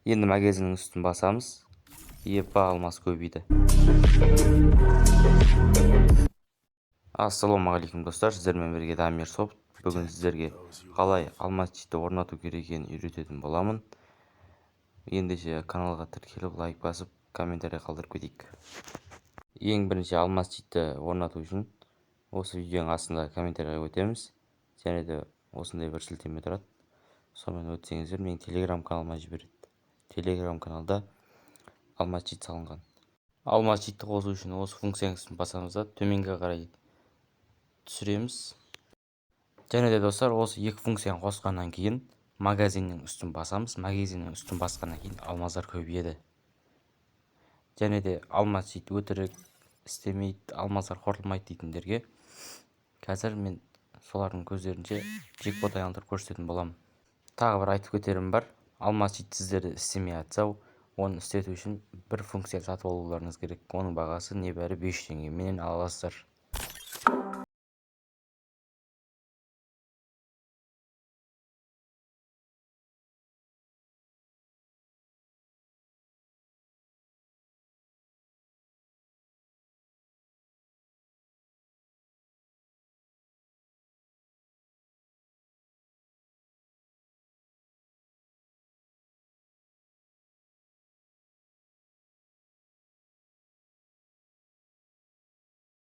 Енді магазиннің үстін басамыз. Епа, алмас көбейді. Ассалаумағалейкум достар, сіздермен бірге Дамир Софт. Бүгін сіздерге қалай алмас читті орнату керек екенін үйрететін боламын. Ендеше каналға тіркеліп, лайк басып, комментарий қалдырып кетейік. Ең бірінші алмас читті орнату үшін осы видеоның астында комментарийға өтеміз. Және де осындай бір сілтеме тұрады. Сонымен өтсеңіздер, менің телеграм каналыма жібереді. Телеграм каналда алмас чит салынған. Алмас читті қосу үшін осы функцияның үстін басамыз да төменге қарай түсіреміз. Және де достар, осы екі функцияны қосқаннан кейін магазиннің үстін басамыз. Магазиннің үстін басқаннан кейін алмаздар көбейеді. Және де алмас чит өтірік істемейді, алмаздар қорытылмайды дейтіндерге қазір мен солардың көздерінше джекпот айналдырып көрсететін боламын. Тағы бір айтып кетерім бар. Алмас чит сіздерді істемей жатса, оны істету үшін бір функция сатып алуларыңыз керек. Оның бағасы небәрі 500 теңге. Менен ала аласыздар.